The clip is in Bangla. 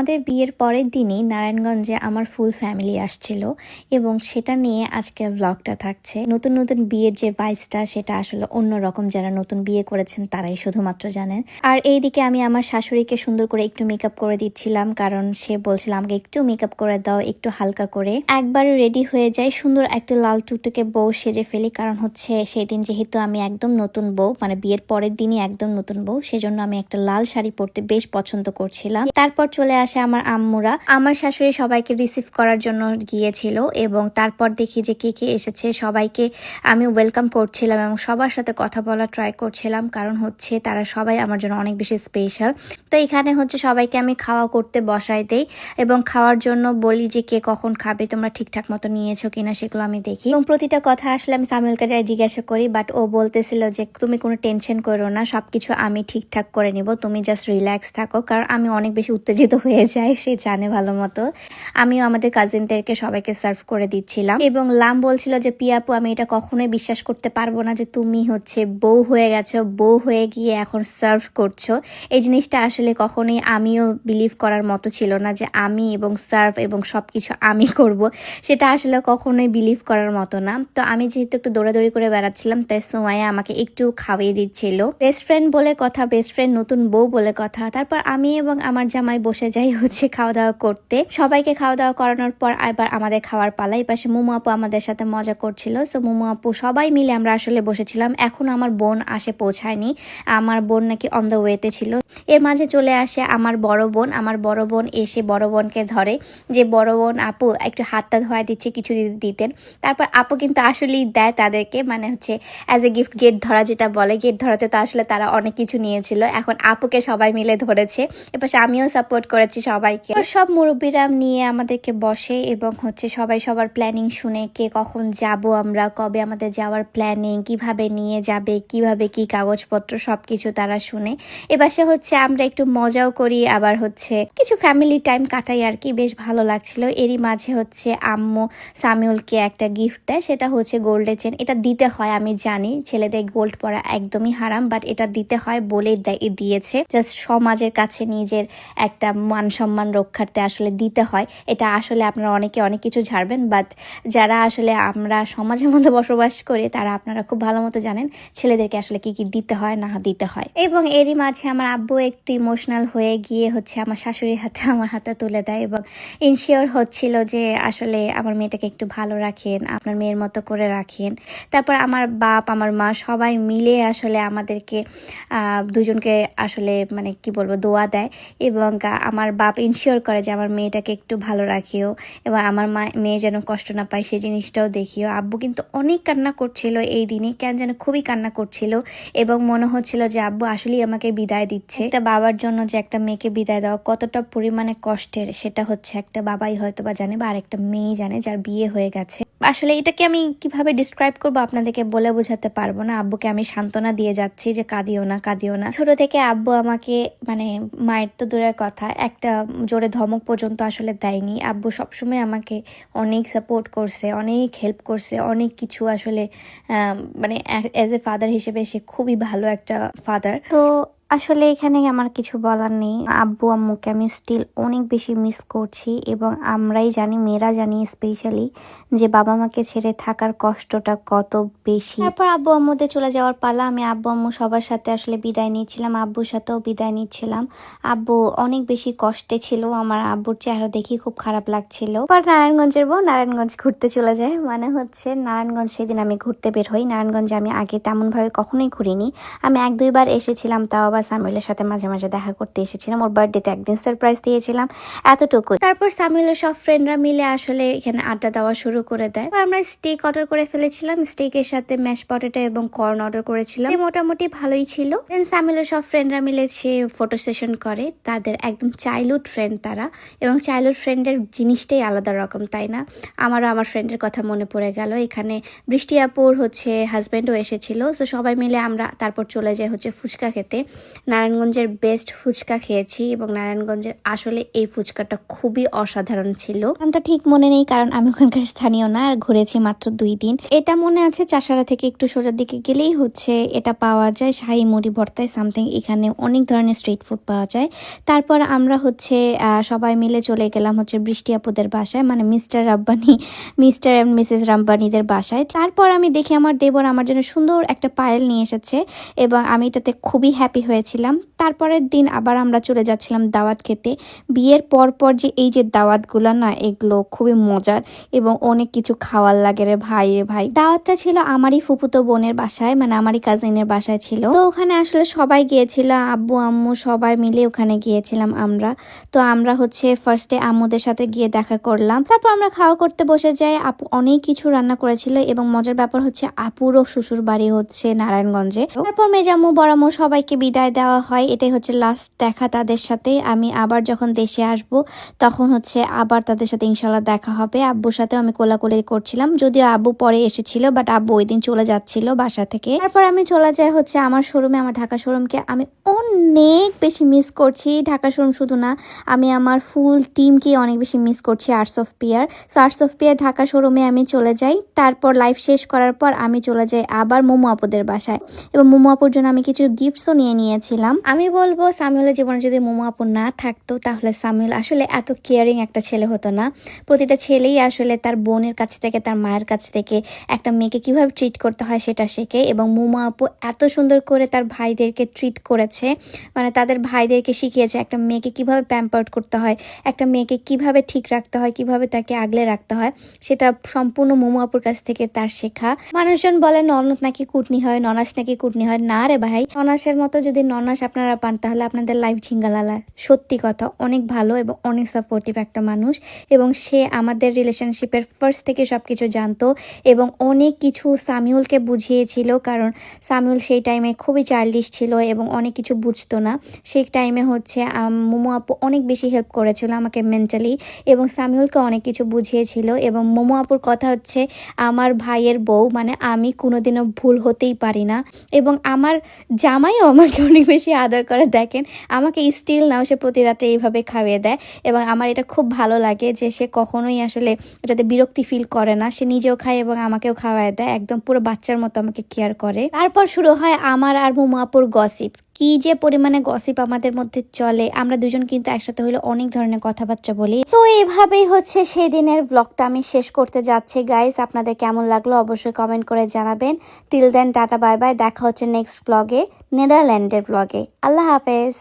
আমাদের বিয়ের পরের দিনই নারায়ণগঞ্জে আমার ফুল ফ্যামিলি আসছিল এবং সেটা নিয়ে আজকে ব্লগটা থাকছে। নতুন নতুন বিয়ের যে ভাইবসটা সেটা আসলে অন্যরকম, যারা নতুন বিয়ে করেছেন তারাই শুধুমাত্র জানেন। আর এইদিকে আমি আমার শাশুড়িকে সুন্দর করে একটু মেকআপ করে দিচ্ছিলাম, কারণ সে বলছিল আমাকে একটু মেকআপ করে দাও, একটু হালকা করে। একবারে রেডি হয়ে যাই, সুন্দর একটা লাল টুকটুকে বউ সেজে ফেলি, কারণ হচ্ছে সেদিন যেহেতু আমি একদম নতুন বউ, মানে বিয়ের পরের দিনই একদম নতুন বউ, সেজন্য আমি একটা লাল শাড়ি পরতে বেশ পছন্দ করছিলাম। তারপর চলে আসে আমার আম্মুরা, আমার শাশুড়ি সবাইকে রিসিভ করার জন্য গিয়েছিল এবং তারপর দেখি যে কে কে এসেছে, সবাইকে আমি ওয়েলকাম করছিলাম এবং সবার সাথে কথা বলা ট্রাই করছিলাম, কারণ হচ্ছে তারা সবাই আমার জন্য অনেক বেশি স্পেশাল। তো এখানে হচ্ছে সবাইকে আমি খাওয়া করতে বসাই দেই এবং খাওয়ার জন্য বলি যে কে কখন খাবে, তোমরা ঠিকঠাক মতো নিয়েছো কিনা সেগুলো আমি দেখি এবং প্রতিটা কথা আসলে আমি সামিউলকে যাই জিজ্ঞাসা করি, বাট ও বলতেছিল যে তুমি কোনো টেনশন করো না, সবকিছু আমি ঠিকঠাক করে নিব, তুমি জাস্ট রিল্যাক্স থাকো। কারণ আমি অনেক বেশি উত্তেজিত হয়ে যাই, সে জানে ভালো মতো। আমিও আমাদের কাজিনদেরকে সবাইকে সার্ভ করে দিচ্ছিলাম এবং লাম বলছিল যে পিয়াপু আমি এটা কখনোই বিশ্বাস করতে পারবো না যে তুমি হচ্ছে বউ হয়ে গেছো, বউ হয়ে গিয়ে এখন সার্ভ করছো। এই জিনিসটা আসলে কখনোই আমিও বিলিভ করার মতো ছিল না যে আমি এবং সার্ভ এবং সবকিছু আমি করব, সেটা আসলে কখনোই বিলিভ করার মতো না। তো আমি যেহেতু একটু দৌড়াদৌড়ি করে বেড়াচ্ছিলাম, তাই সোমাইয়া আমাকে একটু খাওয়িয়ে দিচ্ছিল। বেস্ট ফ্রেন্ড বলে কথা, বেস্ট ফ্রেন্ড নতুন বউ বলে কথা। তারপর আমি এবং আমার জামাই বসে যাই হচ্ছে খাওয়া দাওয়া করতে। সবাইকে খাওয়া দাওয়া করানোর পর এবার আমাদের খাওয়ার পালা। এই পাশে মুমু আপু আমাদের সাথে মজা করছিল। সো মুমু আপু সবাই মিলে আমরা আসলে বসেছিলাম। এখন আমার বোন আসে পৌঁছায়নি, আমার বোন নাকি অন দ্য ওয়েতে ছিল। এর মাঝে চলে আসে আমার বড় বোন। আমার বড় বোন এসে বড় বোনকে ধরে যে বড় বোন আপু একটু হাতটা ধোয়া দিচ্ছে, কিছু দিতেন। তারপর আপু কিন্তু আসলেই দেয় তাদেরকে, মানে হচ্ছে অ্যাজ এ গিফট, গেট ধরা যেটা বলে। গেট ধরাতে তো আসলে তারা অনেক কিছু নিয়েছিল, এখন আপুকে সবাই মিলে ধরেছে। এবার আমিও সাপোর্ট করেছি সবাইকে। সব মুরব্বীরা নিয়ে আমাদেরকে বসে এবং হচ্ছে সবাই সবার প্ল্যানিং শুনে, কে কখন যাব, আমরা কবে আমাদের যাওয়ার প্ল্যানিং, কিভাবে নিয়ে যাবে, কিভাবে কি কাগজপত্র, সবকিছু তারা শুনে। এবার হচ্ছে আমরা একটু মজাও করি, আবার হচ্ছে কিছু ফ্যামিলি টাইম কাটাই আর কি, বেশ ভালো লাগছিল। এরই মাঝে হচ্ছে আম্মু সামিউলকে একটা গিফট দেয়, সেটা হচ্ছে গোল্ডের চেন। এটা দিতে হয়, আমি জানি ছেলেদের গোল্ড পরা একদমই হারাম, বাট এটা দিতে হয় বলে দিয়েছে। জাস্ট সমাজের কাছে নিজের একটা মান সম্মান রক্ষার্থে আসলে দিতে হয়। এটা আসলে আপনারা অনেকে অনেক কিছু ঝাড়বেন, বাট যারা আসলে আমরা সমাজের মধ্যে বসবাস করি তারা আপনারা খুব ভালো মতো জানেন ছেলেদেরকে আসলে কি কি দিতে হয় না দিতে হয়। এবং এরই মাঝে আমার আব্বু একটু ইমোশনাল হয়ে গিয়ে হচ্ছে আমার শাশুড়ির হাতে আমার হাতটা তুলে দেয় এবং ইনশিওর হচ্ছিল যে আসলে আমার মেয়েটাকে একটু ভালো রাখেন, আপনার মেয়ের মতো করে রাখেন। তারপর আমার বাপ আমার মা সবাই মিলে আসলে আমাদেরকে দুজনকে আসলে মানে কি বলবো দোয়া দেয় এবং আমার বাপ ইনশিওর করে যে আমার মেয়েটাকে একটু ভালো রাখিও এবং আমার মেয়ে যেন কষ্ট না পায় সেই জিনিসটাও দেখিও। আব্বু কিন্তু অনেক কান্না করছিল এই দিনে, কেন যেন খুবই কান্না করছিল এবং মনে হচ্ছিল যে আব্বু আসলেই আমাকে বিদায় দিচ্ছে। একটা বাবার জন্য যে একটা মেয়েকে বিদায় দেওয়া কতটা পরিমাণে কষ্টের, সেটা হচ্ছে একটা বাবাই হয়তো বা জানে বা আরেকটা মেয়েই জানে যার বিয়ে হয়ে গেছে। আসলে এটাকে আমি কিভাবে ডিসক্রাইব করবো আপনাদেরকে বলে বোঝাতে পারবো না। আব্বুকে আমি সান্ত্বনা দিয়ে যাচ্ছি যে কাঁদিও না, কাঁদিও না। ছোট থেকে আব্বু আমাকে মানে মায়ের তো দূরের কথা, একটা জোরে ধমক পর্যন্ত আসলে দেয়নি। আব্বু সবসময় আমাকে অনেক সাপোর্ট করছে, অনেক হেল্প করছে, অনেক কিছু আসলে মানে অ্যাজ এ ফাদার হিসেবে সে খুবই ভালো একটা ফাদার। তো আসলে এখানে আমার কিছু বলার নেই। আব্বু আম্মুকে আমি স্টিল অনেক বেশি মিস করছি এবং আমরাই জানি, মেয়েরা জানি স্পেশালি, যে বাবা মাকে ছেড়ে থাকার কষ্টটা কত বেশি। তারপর আব্বু আম্মুদের চলে যাওয়ার পালা। আমি আব্বু আম্মু সবার সাথে আসলে বিদায় নিচ্ছিলাম, আব্বুর সাথেও বিদায় নিচ্ছিলাম। আব্বু অনেক বেশি কষ্টে ছিল, আমার আব্বুর চেহারা দেখি খুব খারাপ লাগছিল। পর নারায়ণগঞ্জের বউ নারায়ণগঞ্জ ঘুরতে চলে যায়, মানে হচ্ছে নারায়ণগঞ্জ সেদিন আমি ঘুরতে বের হই। নারায়ণগঞ্জে আমি আগে তেমনভাবে কখনোই ঘুরিনি, আমি 1-2 বার এসেছিলাম, তাও আবার সামিউলের সাথে মাঝে মাঝে দেখা করতে এসেছিলাম, ওর বার্থডেতে একদিন সারপ্রাইজ দিয়েছিলাম, এতটুকু। তারপর সামিউলের সব ফ্রেন্ডরা মিলে আসলে এখানে আড্ডা দেওয়া শুরু করে দেয়। আমরা স্টেক অর্ডার করে ফেলেছিলাম, স্টেকের সাথে ম্যাশ পটেটো এবং কর্ন অর্ডার করেছিলাম, মোটামুটি ভালোই ছিল। দেন সামিউলের সব ফ্রেন্ডরা মিলে সে ফটো সেশন করে, তাদের একদম চাইল্ডহুড ফ্রেন্ড তারা, এবং চাইল্ডহুড ফ্রেন্ডের জিনিসটাই আলাদা রকম, তাই না? আমারও আমার ফ্রেন্ডের কথা মনে পড়ে গেল। এখানে বৃষ্টি আপুর হচ্ছে হাজব্যান্ডও এসেছিল। তো সবাই মিলে আমরা তারপর চলে যাই হচ্ছে ফুচকা খেতে। নারায়ণগঞ্জের বেস্ট ফুচকা খেয়েছি এবং নারায়ণগঞ্জের আসলে এই ফুচকাটা খুবই অসাধারণ ছিল। নামটা ঠিক মনে নেই কারণ আমি ওখানকার স্থানীয় না, আর ঘুরেছি মাত্র 2 দিন। এটা মনে আছে চাষারা থেকে একটু সোজার দিকে গেলেই হচ্ছে এটা পাওয়া যায়, শাহী মুড়ি ভর্তায় সামথিং। এখানে অনেক ধরনের স্ট্রিট ফুড পাওয়া যায়। তারপর আমরা হচ্ছে সবাই মিলে চলে গেলাম হচ্ছে বৃষ্টি আপুদের বাসায়, মানে মিস্টার অ্যান্ড মিসেস রাব্বানিদের বাসায়। তারপর আমি দেখি আমার দেবর আমার জন্য সুন্দর একটা পায়েল নিয়ে এসেছে এবং আমি এটাতে খুবই হ্যাপি হয়েছিলাম। তারপরের দিন আবার আমরা চলে যাচ্ছিলাম দাওয়াত খেতে। বিয়ের পর যে এই যে দাওয়াতগুলো না, এগুলো খুবই মজার এবং অনেক কিছু খাওয়ার লাগে রে ভাই। দাওয়াতটা ছিল আমারই ফুপুতো বোনের বাসায়, মানে আমারই কাজিনের বাসায় ছিল। তো ওখানে আসলে সবাই গিয়েছিল, আব্বু আম্মু সবাই মিলে ওখানে গিয়েছিলাম আমরা। তো আমরা হচ্ছে ফার্স্টে আম্মুদের সাথে গিয়ে দেখা করলাম, তারপর আমরা খাওয়া করতে বসে যাই। আপু অনেক কিছু রান্না করেছিল এবং মজার ব্যাপার হচ্ছে আপুরও শ্বশুর বাড়ি হচ্ছে নারায়ণগঞ্জে। তারপর মেজাম্মু বড়াম্মু সবাইকে বিদায় দেওয়া হয়, এটাই হচ্ছে লাস্ট দেখা তাদের সাথে। আমি আবার যখন দেশে আসব তখন হচ্ছে আবার তাদের সাথে ইনশাল্লাহ দেখা হবে। আব্বুর সাথেও আমি কোলাকুলি করছিলাম, যদিও আব্বু পরে এসেছিল, বাট আব্বু ওই দিন চলে যাচ্ছিল বাসা থেকে। তারপর আমি চলে যাই হচ্ছে আমার শোরুমে, আমার ঢাকা শোরুমকে আমি অনেক বেশি মিস করছি। ঢাকা শোরুম শুধু না, আমি আমার ফুল টিমকে অনেক বেশি মিস করছি। আর্টস অফ পিয়ার ঢাকা শোরুমে আমি চলে যাই। তারপর লাইভ শেষ করার পর আমি চলে যাই আবার মোমো আপুদের বাসায় এবং মোমো আপুর জন্য আমি কিছু গিফটসও নিয়েছিলাম। আমি বলবো সামিউলের জীবনে যদি মোমো আপু না থাকতো তাহলে সামিউল আসলে এত কেয়ারিং একটা ছেলে হতো না। প্রতিটা ছেলেই আসলে তার বোনের কাছ থেকে, তার মায়ের কাছ থেকে একটা মেয়েকে কিভাবে ট্রিট করতে হয় সেটা শেখে এবং মোমো আপু এত সুন্দর করে তার ভাইদেরকে ট্রিট করেছে, মানে তাদের ভাইদেরকে শিখিয়েছে একটা মেয়েকে কিভাবে প্যাম্পার্ড করতে হয়, একটা মেয়েকে কিভাবে ঠিক রাখতে হয়, কিভাবে তাকে আগলে রাখতে হয়, সেটা সম্পূর্ণ মোমো আপুর কাছ থেকে তার শেখা। মানুষজন বলে ননদ নাকি কুটনি হয়, ননাস নাকি কুটনি হয়। না রে ভাই, ননাসের মতো যদি ননাস আপনারা পান তাহলে আপনাদের লাইফ ঝিঙ্গালালা। সত্যি কথা, অনেক ভালো এবং অনেক সাপোর্টিভ একটা মানুষ এবং সে আমাদের রিলেশনশিপের ফার্স্ট থেকে সবকিছু জানতো এবং অনেক কিছু সামিউলকে বুঝিয়েছিল, কারণ সামিউল সেই টাইমে খুবই চাইল্ডিশ ছিল এবং অনেক কিছু বুঝতো না। সেই টাইমে হচ্ছে মোমো আপু অনেক বেশি হেল্প করেছিল আমাকে মেন্টালি এবং সামিউলকে অনেক কিছু বুঝিয়েছিল। এবং মোমো আপুর কথা হচ্ছে আমার ভাইয়ের বউ, মানে আমি কোনোদিনও ভুল হতেই পারি না এবং আমার জামাইও আমাকে অনেক বেশি আদর করে। দেখেন আমাকে স্টিল নাও সে প্রতি রাতে এইভাবে খাইয়ে দেয় এবং আমার এটা খুব ভালো লাগে যে সে কখনোই আসলে এটাতে বিরক্তি ফিল করে না। সে নিজেও খায় এবং আমাকেও খাওয়ায় দেয়, একদম পুরো বাচ্চার মতো আমাকে কেয়ার করে। তারপর শুরু হয় আমার আর মোমো আপুর গসিপ। কি যে পরিমাণে গসিপ আমাদের মধ্যে চলে, আমরা দুজন কিন্তু একসাথে হলে অনেক ধরনের কথাবার্তা বলি। তো এভাবেই হচ্ছে সেই দিনের ব্লগটা আমি শেষ করতে যাচ্ছি গাইস। আপনাদের কেমন লাগলো অবশ্যই কমেন্ট করে জানাবেন। Till then tata bye bye, দেখা হচ্ছে নেক্সট ব্লগে, নেদারল্যান্ডের ব্লগে। আল্লাহ হাফেজ।